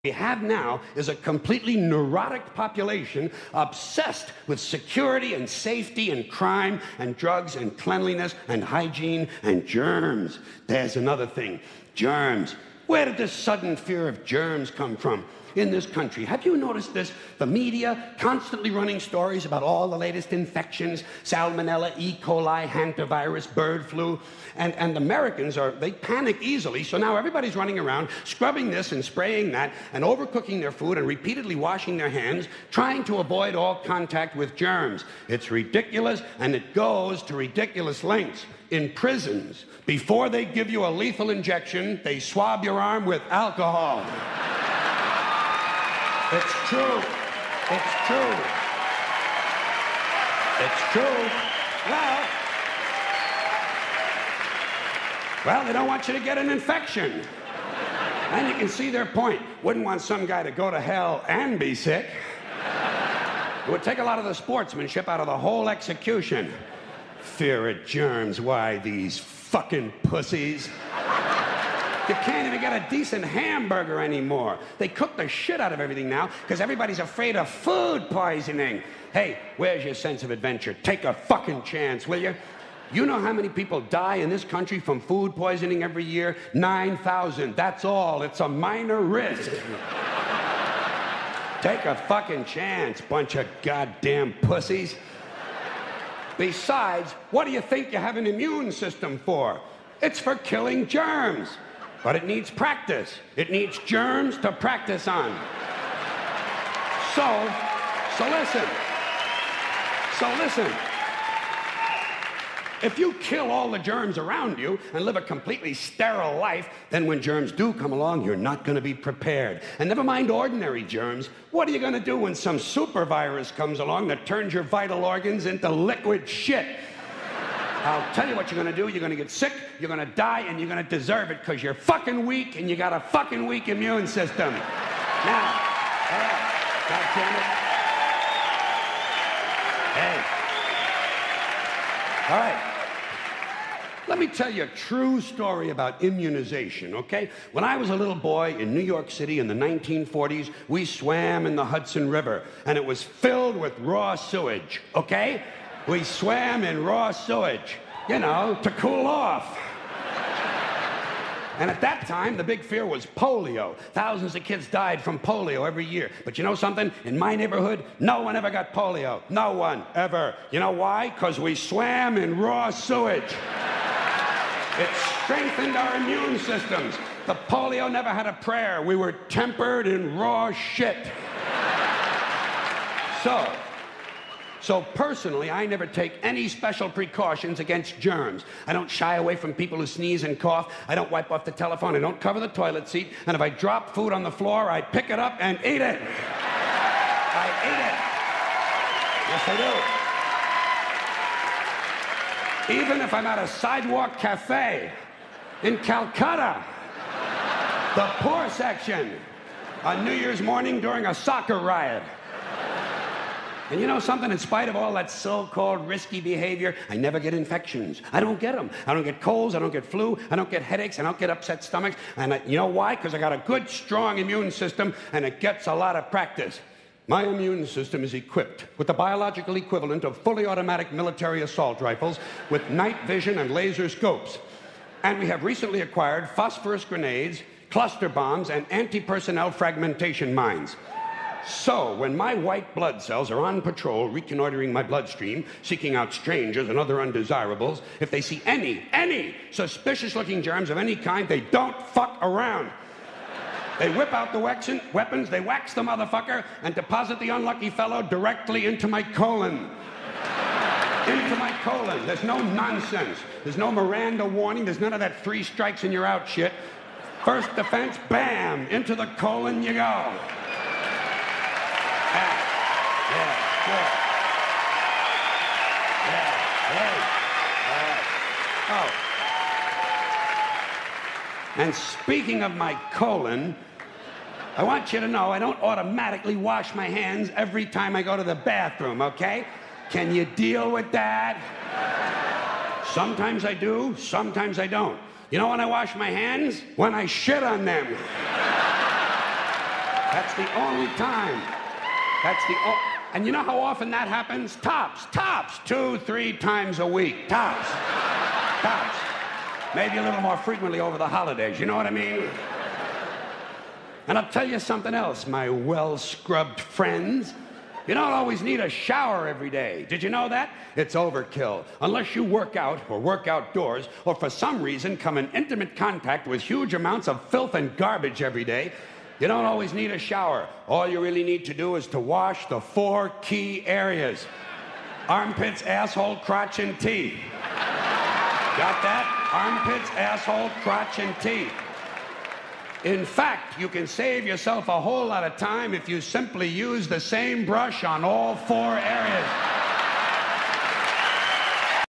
we have now is a completely neurotic population obsessed with security and safety and crime and drugs and cleanliness and hygiene and germs. There's another thing, germs. Where did this sudden fear of germs come from in this country? Have you noticed this? The media constantly running stories about all the latest infections, salmonella, E. coli, hantavirus, bird flu, and Americans they panic easily, so now everybody's running around scrubbing this and spraying that and overcooking their food and repeatedly washing their hands, trying to avoid all contact with germs. It's ridiculous, and it goes to ridiculous lengths. In prisons, before they give you a lethal injection, they swab your arm with alcohol. It's true. It's true. It's true. Well, they don't want you to get an infection. And you can see their point. Wouldn't want some guy to go to hell and be sick. It would take a lot of the sportsmanship out of the whole execution. Fear of germs, why, these fucking pussies. You can't even get a decent hamburger anymore. They cook the shit out of everything now because everybody's afraid of food poisoning. Hey, where's your sense of adventure? Take a fucking chance, will you? You know how many people die in this country from food poisoning every year? 9,000. That's all. It's a minor risk. Take a fucking chance, bunch of goddamn pussies. Besides, what do you think you have an immune system for? It's for killing germs. But it needs practice. It needs germs to practice on. So listen. If you kill all the germs around you and live a completely sterile life, then when germs do come along, you're not going to be prepared. And never mind ordinary germs, what are you going to do when some super virus comes along that turns your vital organs into liquid shit? I'll tell you what you're going to do. You're going to get sick, you're going to die, and you're going to deserve it because you're fucking weak and you got a fucking weak immune system. Now, all right, God damn it. Hey. All right. Let me tell you a true story about immunization, okay? When I was a little boy in New York City in the 1940s, we swam in the Hudson River, and it was filled with raw sewage, okay? We swam in raw sewage, you know, to cool off. And at that time, the big fear was polio. Thousands of kids died from polio every year. But you know something? In my neighborhood, no one ever got polio. No one, ever. You know why? Because we swam in raw sewage. It strengthened our immune systems. The polio never had a prayer. We were tempered in raw shit. So personally, I never take any special precautions against germs. I don't shy away from people who sneeze and cough. I don't wipe off the telephone. I don't cover the toilet seat. And if I drop food on the floor, I pick it up and eat it. I eat it. Yes, I do. Even if I'm at a sidewalk cafe in Calcutta, the poor section, on New Year's morning during a soccer riot. And you know something? In spite of all that so-called risky behavior, I never get infections. I don't get them. I don't get colds. I don't get flu. I don't get headaches. I don't get upset stomachs. And you know why? Because I got a good, strong immune system, and it gets a lot of practice. My immune system is equipped with the biological equivalent of fully automatic military assault rifles with night vision and laser scopes. And we have recently acquired phosphorus grenades, cluster bombs, and anti-personnel fragmentation mines. So, when my white blood cells are on patrol, reconnoitering my bloodstream, seeking out strangers and other undesirables, if they see any suspicious-looking germs of any kind, they don't fuck around. They whip out the weapons, they wax the motherfucker, and deposit the unlucky fellow directly into my colon. Into my colon. There's no nonsense. There's no Miranda warning. There's none of that 3 strikes and you're out shit. First defense, bam, into the colon you go. And speaking of my colon, I want you to know I don't automatically wash my hands every time I go to the bathroom, okay? Can you deal with that? Sometimes I do, sometimes I don't. You know when I wash my hands? When I shit on them. That's the only time. And you know how often that happens? Tops. 2-3 times a week. Tops. Maybe a little more frequently over the holidays, you know what I mean? And I'll tell you something else, my well-scrubbed friends. You don't always need a shower every day. Did you know that? It's overkill. Unless you work out or work outdoors or for some reason come in intimate contact with huge amounts of filth and garbage every day, you don't always need a shower. All you really need to do is to wash the 4 key areas. Armpits, asshole, crotch, and teeth. Got that? Armpits, asshole, crotch, and teeth. In fact, you can save yourself a whole lot of time if you simply use the same brush on all 4 areas.